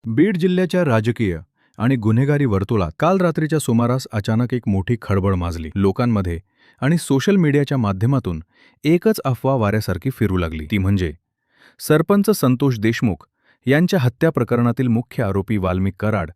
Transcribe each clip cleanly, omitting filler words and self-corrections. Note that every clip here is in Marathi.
बीड जिल्ह्याच्या राजकीय आणि गुन्हेगारी वर्तुळात काल रात्रीच्या सुमारास अचानक एक मोठी खळबळ माजली. लोकांमध्ये आणि सोशल मीडियाच्या माध्यमातून एकच अफवा वाऱ्यासारखी फिरू लागली, ती म्हणजे सरपंच संतोष देशमुख यांच्या हत्या प्रकरणातील मुख्य आरोपी वाल्मिक कराड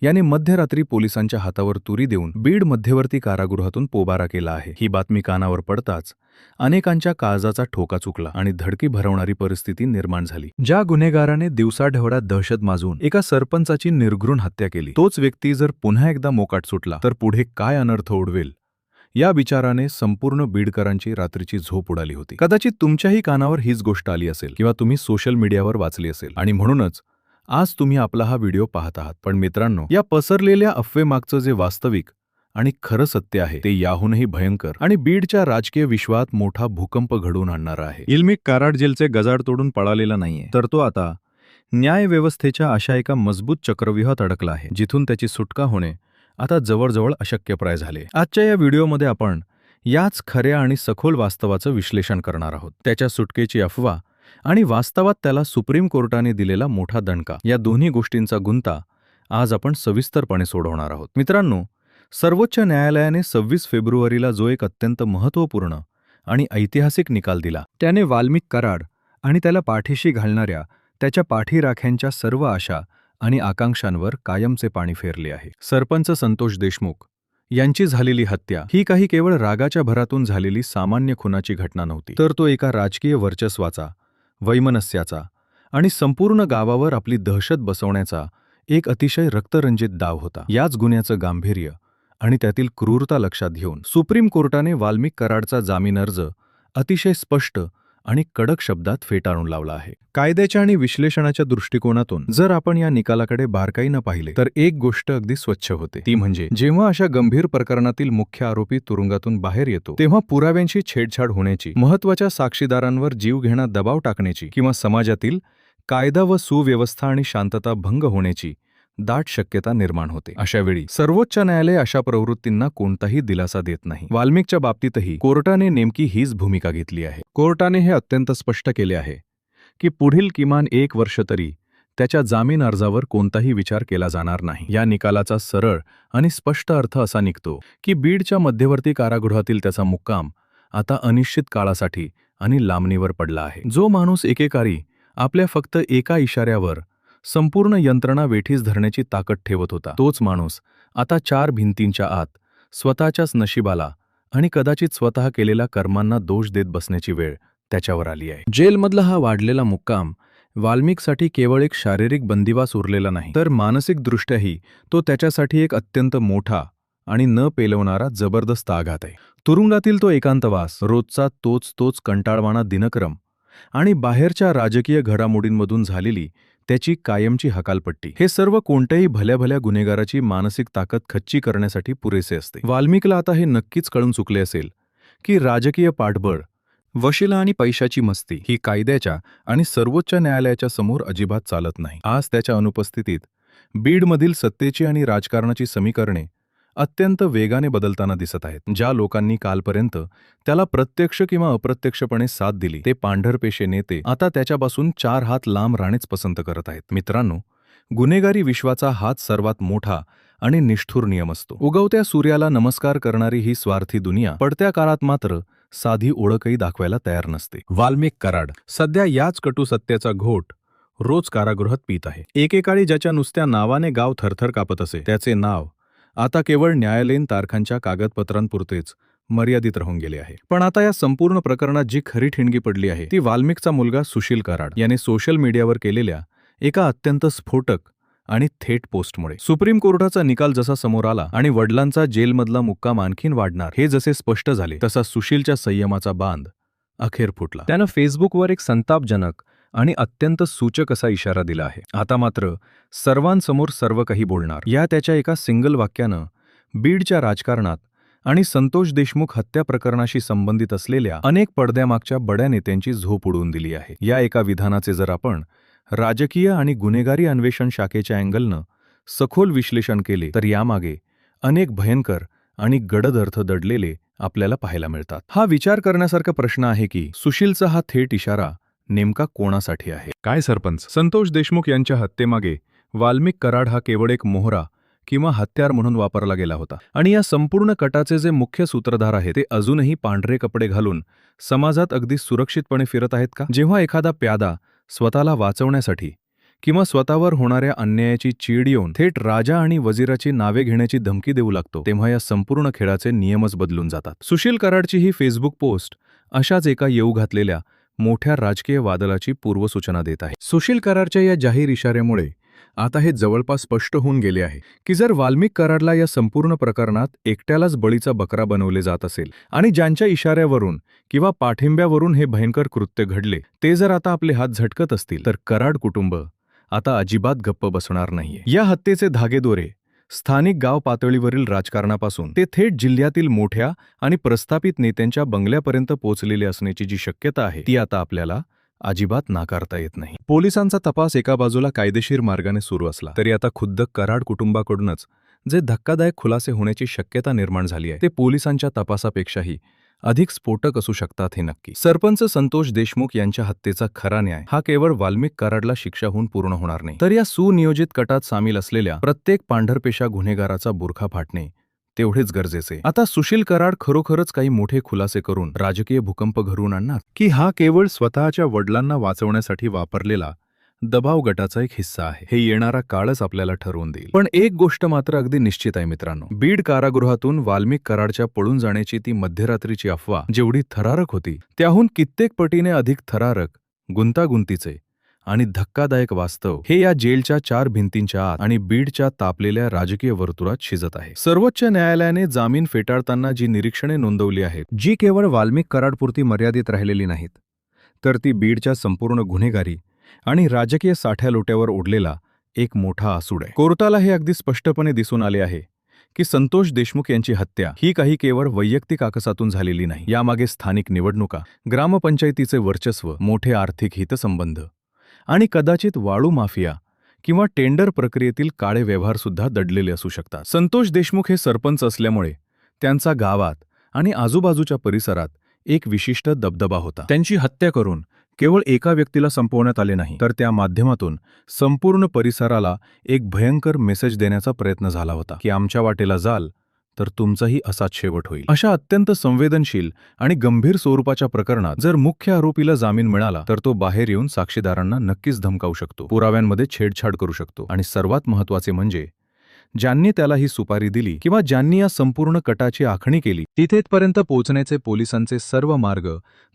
याने मध्यरात्री पोलिसांच्या हातावर तुरी देऊन बीड मध्यवर्ती कारागृहातून पोबारा केला आहे. ही बातमी कानावर पडताच अनेकांच्या काळजाचा ठोका चुकला आणि धडकी भरवणारी परिस्थिती निर्माण झाली. ज्या गुन्हेगाराने दिवसाढवळ्यात दहशत माजून एका सरपंचाची निर्घृण हत्या केली, तोच व्यक्ती जर पुन्हा एकदा मोकाट सुटला तर पुढे काय अनर्थ ओढवेल, या विचाराने संपूर्ण बीडकरांची रात्रीची झोप उडाली होती. कदाचित तुमच्याही कानावर हीच गोष्ट आली असेल किंवा तुम्ही सोशल मीडियावर वाचली असेल आणि म्हणूनच आज तुम्ही आपला हा व्हिडिओ पाहत आहात. पण मित्रांनो, या पसरलेल्या अफवेमागचं जे वास्तविक आणि खरं सत्य आहे ते याहूनही भयंकर आणि बीडच्या राजकीय विश्वात मोठा भूकंप घडवून आणणारा आहे. वाल्मिक कराड जेलचे गजाड तोडून पळालेला नाहीये, तर तो आता न्यायव्यवस्थेच्या अशा एका मजबूत चक्रव्यूहात अडकला आहे, जिथून त्याची सुटका होणे आता जवळजवळ अशक्यप्राय झाले. आजच्या या व्हिडिओमध्ये आपण याच खऱ्या आणि सखोल वास्तवाचं विश्लेषण करणार आहोत. त्याच्या सुटकेची अफवा आणि वास्तवात त्याला सुप्रीम कोर्टाने दिलेला मोठा दणका, या दोन्ही गोष्टींचा गुंता आज आपण सविस्तरपणे सोडवणार आहोत. मित्रांनो, सर्वोच्च न्यायालयाने 26 फेब्रुवारीला जो एक अत्यंत महत्त्वपूर्ण आणि ऐतिहासिक निकाल दिला, त्याने वाल्मिक कराड आणि त्याला पाठीशी घालणाऱ्या त्याच्या पाठीराख्यांच्या सर्व आशा आणि आकांक्षांवर कायमचे पाणी फेरले आहे. सरपंच संतोष देशमुख यांची झालेली हत्या ही काही केवळ रागाच्या भरातून झालेली सामान्य खुनाची घटना नव्हती, तर तो एका राजकीय वर्चस्वाचा, वैमनस्याचा आणि संपूर्ण गावावर आपली दहशत बसवण्याचा एक अतिशय रक्तरंजित डाव होता. याच गुन्ह्याचं गांभीर्य आणि त्यातील क्रूरता लक्षात घेऊन सुप्रीम कोर्टाने वाल्मिक कराडचा जामीन अर्ज अतिशय स्पष्ट आणि कडक शब्दात फेटाळून लावला आहे. कायद्याच्या आणि विश्लेषणाच्या दृष्टिकोनातून जर आपण या निकालाकडे बारकाईनं पाहिले तर एक गोष्ट अगदी स्वच्छ होते, ती म्हणजे जेव्हा अशा गंभीर प्रकरणातील मुख्य आरोपी तुरुंगातून बाहेर येतो तेव्हा पुराव्यांशी छेडछाड होण्याची, महत्त्वाच्या साक्षीदारांवर जीवघेणा दबाव टाकण्याची किंवा समाजातील कायदा व सुव्यवस्था आणि शांतता भंग होण्याची दाट शक्यता निर्माण होते. अशावेळी सर्वोच्च न्यायालय अशा प्रवृत्तींना कोणताही दिलासा देत नाही. वाल्मिकच्या बाबतीतही कोर्टाने नेमकी हीच भूमिका घेतली आहे. कोर्टाने हे अत्यंत स्पष्ट केले आहे की पुढील किमान 1 वर्ष तरी त्याच्या जामीन अर्जावर कोणताही विचार केला जाणार नाही. या निकालाचा सरळ आणि स्पष्ट अर्थ असा निघतो की बीडच्या मध्यवर्ती कारागृहातील त्याचा मुक्काम आता अनिश्चित काळासाठी आणि लांबणीवर पडला आहे. जो माणूस एकेकाळी आपल्या फक्त एका इशाऱ्यावर संपूर्ण यंत्रणा वेठीस धरण्याची ताकद ठेवत होता, तोच माणूस आता 4 भिंतींच्या आत स्वतःच्याच नशिबाला आणि कदाचित स्वतः केलेल्या कर्मांना दोष देत बसण्याची वेळ त्याच्यावर आली आहे. जेलमधला हा वाढलेला मुक्काम वाल्मिकसाठी केवळ एक शारीरिक बंदिवास उरलेला नाही, तर मानसिकदृष्ट्याही तो त्याच्यासाठी एक अत्यंत मोठा आणि न पेलवणारा जबरदस्त आघात आहे. तुरुंगातील तो एकांतवास, रोजचा तोच कंटाळवाणा दिनक्रम आणि बाहेरच्या राजकीय घडामोडींमधून झालेली त्याची कायमची हकालपट्टी, हे सर्व कोणत्याही भल्या गुन्हेगाराची मानसिक ताकद खच्ची करण्यासाठी पुरेसे असते. वाल्मिकला आता हे नक्कीच कळून चुकले असेल की राजकीय पाठबळ, वशिला आणि पैशाची मस्ती ही कायद्याच्या आणि सर्वोच्च न्यायालयाच्या समोर अजिबात चालत नाही. आज त्याच्या अनुपस्थितीत बीडमधील सत्तेची आणि राजकारणाची समीकरणे अत्यंत वेगाने बदलताना दिसत आहेत. ज्या लोकांनी कालपर्यंत त्याला प्रत्यक्ष किंवा अप्रत्यक्षपणे साथ दिली, ते पांढरपेशे नेते आता त्याच्यापासून 4 हात लांब राहणेच पसंत करत आहेत. मित्रांनो, गुन्हेगारी विश्वाचा हाच सर्वात मोठा आणि निष्ठुर नियम असतो. उगवत्या सूर्याला नमस्कार करणारी ही स्वार्थी दुनिया पडत्या काळात मात्र साधी ओळखही दाखवायला तयार नसते. वाल्मिक कराड सध्या याच कटू सत्याचा घोट रोज कारागृहात पीत आहे. एकेकाळी ज्याच्या नुसत्या नावाने गाव थरथर कापत असे, त्याचे नाव आता केवळ न्यायालयीन तारखांच्या कागदपत्रांपुरतेच मर्यादित राहून गेले आहे. पण आता या संपूर्ण प्रकरणात जी खरी ठिणगी पडली आहे ती वाल्मिकचा मुलगा सुशील कराड याने सोशल मीडियावर केलेल्या एका अत्यंत स्फोटक आणि थेट पोस्टमुळे. सुप्रीम कोर्टाचा निकाल जसा समोर आला आणि वडिलांचा जेलमधला मुक्काम आणखीन वाढणार हे जसे स्पष्ट झाले, तसा सुशीलच्या संयमाचा बांध अखेर फुटला. त्यानं फेसबुकवर एक संतापजनक आणि अत्यंत सूचक असा इशारा दिला आहे. आता मात्र सर्वांसमोर सर्व काही बोलणार, या त्याच्या एका सिंगल वाक्यानं बीडच्या राजकारणात आणि संतोष देशमुख हत्या प्रकरणाशी संबंधित असलेल्या अनेक पडद्यामागच्या बड्या नेत्यांची झोप उडवून दिली आहे. या एका विधानाचे जर आपण राजकीय आणि गुन्हेगारी अन्वेषण शाखेच्या अँगलनं सखोल विश्लेषण केले तर यामागे अनेक भयंकर आणि गडद अर्थ दडलेले आपल्याला पाहायला मिळतात. हा विचार करण्यासारखा प्रश्न आहे की सुशीलचा हा थेट इशारा नेमका कोणासाठी आहे? काय सरपंच संतोष देशमुख यांच्या हत्येमागे वाल्मिक कराड हा केवळ एक मोहरा किंवा हत्यार म्हणून वापरला गेला होता आणि या संपूर्ण कटाचे जे मुख्य सूत्रधार आहेत ते अजूनही पांढरे कपडे घालून समाजात अगदी सुरक्षितपणे फिरत आहेत का? जेव्हा एखादा प्यादा स्वतःला वाचवण्यासाठी किंवा स्वतःवर होणाऱ्या अन्यायाची चीड येऊन थेट राजा आणि वजिराची नावे घेण्याची धमकी देऊ लागतो, तेव्हा या संपूर्ण खेळाचे नियमच बदलून जातात. सुशील कराडची ही फेसबुक पोस्ट अशाच एका येऊ घातलेल्या मोठ्या राजकीय वादळाची पूर्वसूचना देत आहे. सुशील कराडच्या या जाहीर इशाऱ्यामुळे आता हे जवळपास स्पष्ट होऊन गेले आहे की जर वाल्मिक कराडला या संपूर्ण प्रकरणात एकट्यालाच बळीचा बकरा बनवले जात असेल आणि ज्यांच्या इशाऱ्यावरून किंवा पाठिंब्यावरून हे भयंकर कृत्य घडले ते जर आता आपले हात झटकत असतील, तर कराड कुटुंब आता अजिबात गप्प बसणार नाहीये. या हत्येचे धागेदोरे स्थानिक गाव पातळीवरील राजकारणापासून ते थेट जिल्ह्यातील मोठ्या आणि प्रस्थापित नेत्यांच्या बंगल्यापर्यंत पोहोचलेले असण्याची जी शक्यता आहे ती आता आपल्याला अजिबात नाकारता येत नाही. पोलिसांचा तपास एका बाजूला कायदेशीर मार्गाने सुरू असला तरी आता खुद्द कराड कुटुंबाकडूनच जे धक्कादायक खुलासे होण्याची शक्यता निर्माण झाली आहे ते पोलिसांच्या तपासापेक्षाही अधिक स्फोटक असू शकतात हे नक्की. सरपंच संतोष देशमुख यांच्या हत्येचा खरा न्याय हा केवळ वाल्मिक कराडला शिक्षा होऊन पूर्ण होणार नाही, तर या सुनियोजित कटात सामील असलेल्या प्रत्येक पांढरपेशा गुन्हेगाराचा बुरखा फाटणे तेवढेच गरजेचे. आता सुशील कराड खरोखरच काही मोठे खुलासे करून राजकीय भूकंप घडवून आणणार की हा केवळ स्वतःच्या वडिलांना वाचवण्यासाठी वापरलेला दबाव गटाचा एक हिस्सा आहे, हे येणारा काळच आपल्याला ठरवून देईल. पण एक गोष्ट मात्र अगदी निश्चित आहे मित्रांनो, बीड कारागृहातून वाल्मिक कराडच्या पळून जाण्याची ती मध्यरात्रीची अफवा जेवढी थरारक होती त्याहून कित्येक पटीने अधिक थरारक, गुंतागुंतीचे आणि धक्कादायक वास्तव हे या जेलच्या 4 भिंतींच्या आत आणि बीडच्या तापलेल्या राजकीय वर्तुळात शिजत आहे. सर्वोच्च न्यायालयाने जामीन फेटाळताना जी निरीक्षणे नोंदवली आहेत, जी केवळ वाल्मिक कराडपुरती मर्यादित राहिलेली नाहीत, तर ती बीडच्या संपूर्ण गुन्हेगारी आणि राजकीय साठ्यालोट्यावर ओढलेला एक मोठा आसूड आहे. कोर्टाला हे अगदी स्पष्टपणे दिसून आले आहे की संतोष देशमुख यांची हत्या ही काही केवळ वैयक्तिक आकसातून झालेली नाही. यामागे स्थानिक निवडणुका, ग्रामपंचायतीचे वर्चस्व, मोठे आर्थिक हितसंबंध आणि कदाचित वाळू माफिया किंवा टेंडर प्रक्रियेतील काळे व्यवहारसुद्धा दडलेले असू शकतात. संतोष देशमुख हे सरपंच असल्यामुळे त्यांचा गावात आणि आजूबाजूच्या परिसरात एक विशिष्ट दबदबा होता. त्यांची हत्या करून केवळ एका व्यक्तीला संपवण्यात आले नाही, तर त्या माध्यमातून संपूर्ण परिसराला एक भयंकर मेसेज देण्याचा प्रयत्न झाला होता की आमच्या वाटेला जाल तर तुमचाही असाच शेवट होईल. अशा अत्यंत संवेदनशील आणि गंभीर स्वरूपाच्या प्रकरणात जर मुख्य आरोपीला जामीन मिळाला तर तो बाहेर येऊन साक्षीदारांना नक्कीच धमकावू शकतो, पुराव्यांमध्ये छेडछाड करू शकतो आणि सर्वात महत्त्वाचे म्हणजे ज्यांनी त्याला ही सुपारी दिली किंवा ज्यांनी या संपूर्ण कटाची आखणी केली तिथेपर्यंत पोहोचण्याचे पोलिसांचे सर्व मार्ग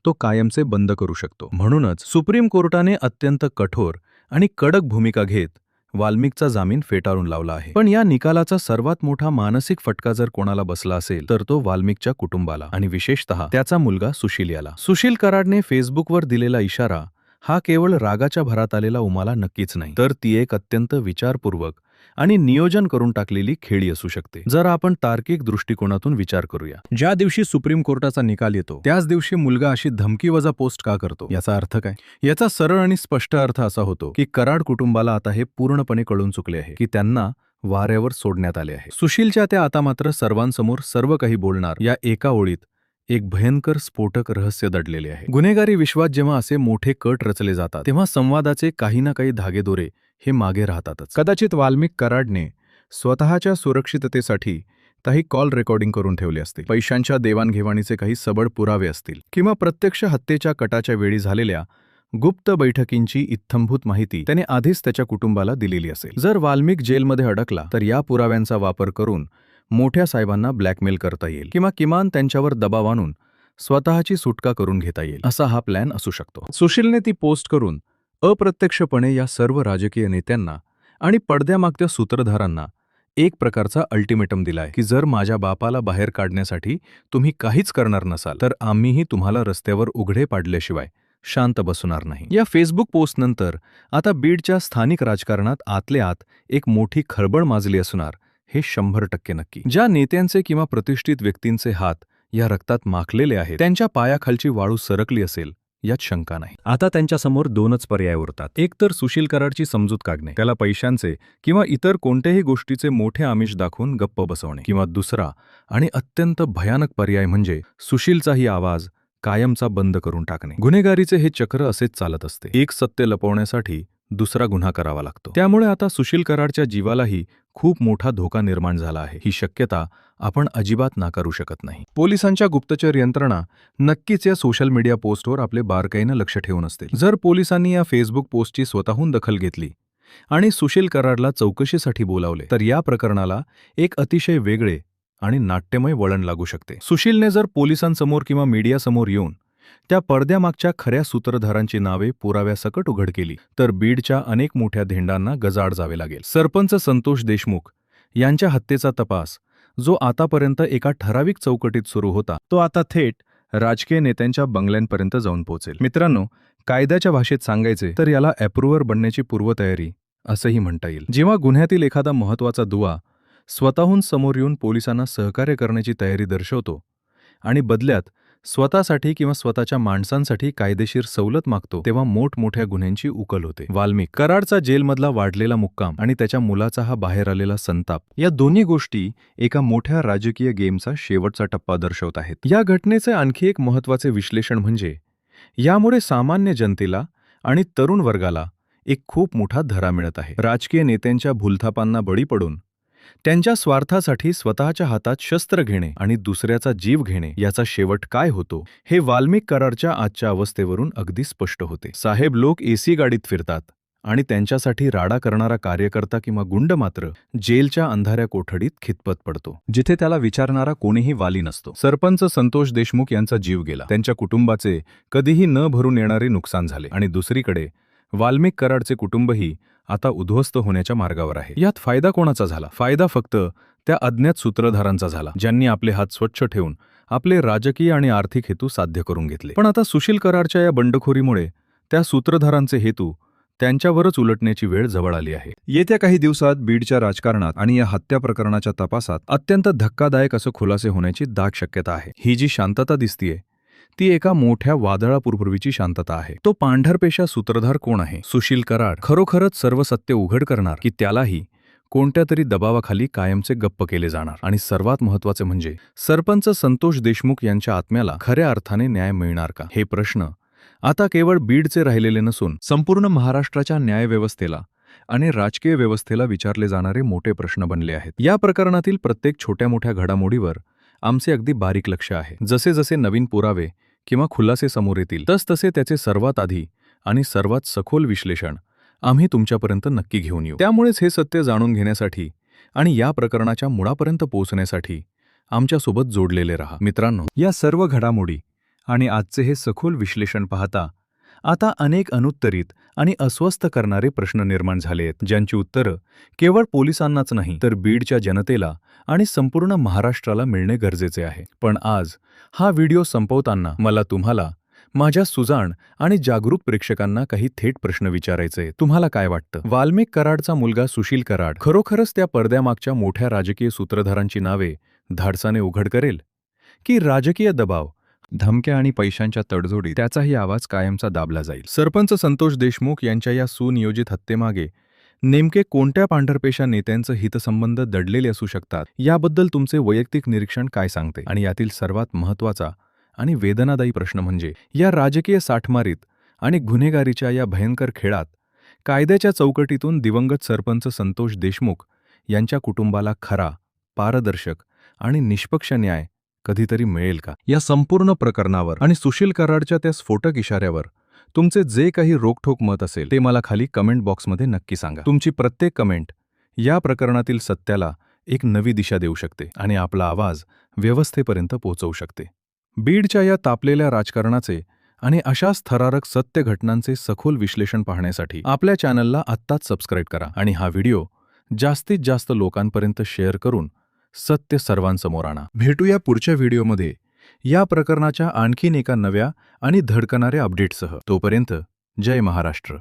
तो कायमचे बंद करू शकतो. म्हणूनच सुप्रीम कोर्टाने अत्यंत कठोर आणि कडक भूमिका घेत वाल्मिकचा जामीन फेटाळून लावला आहे. पण या निकालाचा सर्वात मोठा मानसिक फटका जर कोणाला बसला असेल तर तो वाल्मिकच्या कुटुंबाला आणि विशेषतः त्याचा मुलगा सुशील याला. सुशील कराडने फेसबुकवर दिलेला इशारा हा केवळ रागाच्या भरात आलेला उमाला नक्कीच नाही, तर ती एक अत्यंत विचारपूर्वक आणि नियोजन करून टाकलेली खेळी असू शकते. जरा आपण तार्किक दृष्टिकोनातून विचार करूया. ज्या दिवशी सुप्रीम कोर्टाचा निकाल येतो त्याच दिवशी मुलगा अशी धमकीवजा पोस्ट का करतो, याचा अर्थ काय? याचा सरळ आणि स्पष्ट अर्थ असा होतो की कराड कुटुंबाला आता हे पूर्णपणे कळून चुकले आहे की त्यांना वाऱ्यावर सोडण्यात आले आहे. सुशीलच्या त्या आता मात्र सर्वांसमोर सर्व काही बोलणार या एका ओळीत एक भयंकर स्फोटक रहस्य दडलेले आहे. गुन्हेगारी विश्वात जेव्हा असे मोठे कट रचले जातात तेव्हा संवादाचे काही ना काही धागेदोरे हे मागे राहतातच. कदाचित वाल्मिक कराडने स्वतःच्या सुरक्षिततेसाठी काही कॉल रेकॉर्डिंग करून ठेवले असतील, पैशांच्या देवाणघेवाणीचे काही सबळ पुरावे असतील किंवा प्रत्यक्ष हत्येच्या कटाच्या वेळी झालेल्या गुप्त बैठकींची इत्थंभूत माहिती त्याने आधीच त्याच्या कुटुंबाला दिलेली असेल. जर वाल्मिक जेलमध्ये अडकला तर या पुराव्यांचा वापर करून मोठ्या साहेबांना ब्लॅकमेल करता येईल किंवा किमान त्यांच्यावर दबाव आणून स्वतःची सुटका करून घेता येईल, असा हा प्लॅन असू शकतो. सुशीलने ती पोस्ट करून अप्रत्यक्षपणे या सर्व राजकीय नेत्यांना आणि पडद्यामागच्या सूत्रधारांना एक प्रकारचा अल्टिमेटम दिलाय की जर माझ्या बापाला बाहेर काढण्यासाठी तुम्ही काहीच करणार नसाल तर आम्हीही तुम्हाला रस्त्यावर उघडे पाडल्याशिवाय शांत बसणार नाही. या फेसबुक पोस्टनंतर आता बीडच्या स्थानिक राजकारणात आतले आत एक मोठी खळबळ माजली असणार हे 100% नक्की. ज्या नेत्यांचे किंवा प्रतिष्ठित व्यक्तींचे हात या रक्तात माखलेले आहेत त्यांच्या पायाखालची वाळू सरकली असेल यात शंका नाही. आता त्यांच्यासमोर 2च पर्याय उरतात. एक तर सुशील कराडची समजूत काढणे, त्याला पैशांचे किंवा इतर कोणत्याही गोष्टीचे मोठे आमिष दाखवून गप्प बसवणे, किंवा दुसरा आणि अत्यंत भयानक पर्याय म्हणजे सुशीलचाही आवाज कायमचा बंद करून टाकणे. गुन्हेगारीचे हे चक्र असेच चालत असते. एक सत्य लपवण्यासाठी दुसरा गुन्हा करावा लागतो. त्यामुळे आता सुशील कराडच्या जीवालाही खूप मोठा धोका निर्माण झाला आहे. ही शक्यता आपण अजिबात नाकारू शकत नाही. पोलिसांच्या गुप्तचर यंत्रणा नक्कीच या सोशल मीडिया पोस्टवर आपले बारकाईनं लक्ष ठेवून असतील. जर पोलिसांनी या फेसबुक पोस्टची स्वतःहून दखल घेतली आणि सुशील कराडला चौकशीसाठी बोलावले तर या प्रकरणाला एक अतिशय वेगळे आणि नाट्यमय वळण लागू शकते. सुशीलने जर पोलिसांसमोर किंवा मीडियासमोर येऊन त्या पडद्यामागच्या खऱ्या सूत्रधारांची नावे पुराव्यासकट उघड केली तर बीडच्या अनेक मोठ्या धेंडांना गजाआड जावे लागेल. सरपंच संतोष देशमुख यांच्या हत्येचा तपास जो आतापर्यंत एका ठराविक चौकटीत सुरू होता तो आता थेट राजकीय नेत्यांच्या बंगल्यांपर्यंत जाऊन पोहोचेल. मित्रांनो, कायद्याच्या भाषेत सांगायचे तर याला अप्रूव्हर बनण्याची पूर्वतयारी असंही म्हणता येईल. जेव्हा गुन्ह्यातील एखादा महत्त्वाचा दुवा स्वतःहून समोर येऊन पोलिसांना सहकार्य करण्याची तयारी दर्शवतो आणि बदल्यात स्वतःसाठी किंवा स्वतःच्या माणसांसाठी कायदेशीर सवलत मागतो तेव्हा मोठमोठ्या गुन्ह्यांची उकल होते. वाल्मिक कराडचा जेलमधला वाढलेला मुक्काम आणि त्याच्या मुलाचा हा बाहेर आलेला संताप या दोन्ही गोष्टी एका मोठ्या राजकीय गेमचा शेवटचा टप्पा दर्शवत आहेत. या घटनेचे आणखी एक महत्त्वाचे विश्लेषण म्हणजे यामुळे सामान्य जनतेला आणि तरुण वर्गाला एक खूप मोठा धडा मिळत आहे. राजकीय नेत्यांच्या भूलथापांना बळी पडून त्यांच्या स्वार्थासाठी स्वतःच्या हातात शस्त्र घेणे आणि दुसऱ्याचा जीव घेणे याचा शेवट काय होतो हे वाल्मिक कराडच्या आजच्या अवस्थेवरून अगदी स्पष्ट होते. साहेब लोक एसी गाडीत फिरतात आणि त्यांच्यासाठी राडा करणारा कार्यकर्ता किंवा गुंड मात्र जेलच्या अंधाऱ्या कोठडीत खितपत पडतो, जिथे त्याला विचारणारा कोणीही वाली नसतो. सरपंच संतोष देशमुख यांचा जीव गेला, त्यांच्या कुटुंबाचे कधीही न भरून येणारे नुकसान झाले आणि दुसरीकडे वाल्मिक कराडचे कुटुंबही आता उद्ध्वस्त होण्याच्या मार्गावर आहे. यात फायदा कोणाचा झाला? फायदा फक्त त्या अज्ञात सूत्रधारांचा झाला ज्यांनी आपले हात स्वच्छ ठेवून आपले राजकीय आणि आर्थिक हेतू साध्य करून घेतले. पण आता सुशील कराडच्या या बंडखोरीमुळे त्या सूत्रधारांचे हेतू त्यांच्यावरच उलटण्याची वेळ जवळ आली आहे. येत्या काही दिवसात बीडच्या राजकारणात आणि या हत्या प्रकरणाच्या तपासात अत्यंत धक्कादायक असं खुलासे होण्याची दाट शक्यता आहे. ही जी शांतता दिसतीये ती एका मोठ्या वादळापूर्वीची शांतता आहे. तो पांढरपेशा सूत्रधार कोण आहे? सुशील कराड खरोखरच सर्व सत्य उघड करणार की त्यालाही कोणत्या तरी दबावाखाली कायमचे गप्प केले जाणार? आणि सर्वात महत्त्वाचे म्हणजे सरपंच संतोष देशमुख यांच्या आत्म्याला खऱ्या अर्थाने न्याय मिळणार का? हे प्रश्न आता केवळ बीडचे राहिलेले नसून संपूर्ण महाराष्ट्राच्या न्यायव्यवस्थेला आणि राजकीय व्यवस्थेला विचारले जाणारे मोठे प्रश्न बनले आहेत. या प्रकरणातील प्रत्येक छोट्या मोठ्या घडामोडीवर आमचे अगदी बारीक लक्ष आहे. जसे जसे नवीन पुरावे किंवा खुलासे समोर येतील तसतसे त्याचे सर्वात आधी आणि सर्वात सखोल विश्लेषण आम्ही तुमच्यापर्यंत नक्की घेऊन येऊ. त्यामुळेच हे सत्य जाणून घेण्यासाठी आणि या प्रकरणाच्या मुळापर्यंत पोहोचण्यासाठी आमच्यासोबत जोडलेले राहा. मित्रांनो, या सर्व घडामोडी आणि आजचे हे सखोल विश्लेषण पाहता आता अनेक अनुत्तरित आणि अस्वस्थ करणारे प्रश्न निर्माण झाले आहेत, ज्यांची उत्तरं केवळ पोलिसांनाच नाही तर बीडच्या जनतेला आणि संपूर्ण महाराष्ट्राला मिळणे गरजेचे आहे. पण आज हा व्हिडिओ संपवताना मला तुम्हाला, माझ्या सुजाण आणि जागरूक प्रेक्षकांना काही थेट प्रश्न विचारायचे. तुम्हाला काय वाटतं? वाल्मिक कराडचा मुलगा सुशील कराड खरोखरच त्या पडद्यामागच्या मोठ्या राजकीय सूत्रधारांची नावे धाडसाने उघड करेल की राजकीय दबाव, धमक्या आणि पैशांच्या तडजोडीत त्याचाही आवाज कायमचा दाबला जाईल? सरपंच संतोष देशमुख यांच्या या सुनियोजित हत्येमागे नेमके कोणत्या पांढरपेशा नेत्यांचं हितसंबंध दडलेले असू शकतात याबद्दल तुमचे वैयक्तिक निरीक्षण काय सांगते? आणि यातील सर्वात महत्त्वाचा आणि वेदनादायी प्रश्न म्हणजे या राजकीय साठमारीत आणि गुन्हेगारीच्या या भयंकर खेळात कायद्याच्या चौकटीतून दिवंगत सरपंच संतोष देशमुख यांच्या कुटुंबाला खरा, पारदर्शक आणि निष्पक्ष न्याय कधीतरी मिळेल का? या संपूर्ण प्रकरणावर आणि सुशील कराडच्या त्या स्फोटक इशाऱ्यावर तुमचे जे काही रोखठोक मत असेल ते मला खाली कमेंट बॉक्समध्ये नक्की सांगा. तुमची प्रत्येक कमेंट या प्रकरणातील सत्याला एक नवी दिशा देऊ शकते आणि आपला आवाज व्यवस्थेपर्यंत पोहोचवू शकते. बीडच्या या तापलेल्या राजकारणाचे आणि अशाच थरारक सत्य घटनांचे सखोल विश्लेषण पाहण्यासाठी आपल्या चॅनलला आत्ताच सबस्क्राईब करा आणि हा व्हिडिओ जास्तीत जास्त लोकांपर्यंत शेअर करून सत्य सर्वांसमोर आणा. भेटूया पुढच्या व्हिडिओमध्ये या प्रकरणाच्या आणखीन एका नव्या आणि धडकणाऱ्या अपडेटसह. तोपर्यंत जय महाराष्ट्र.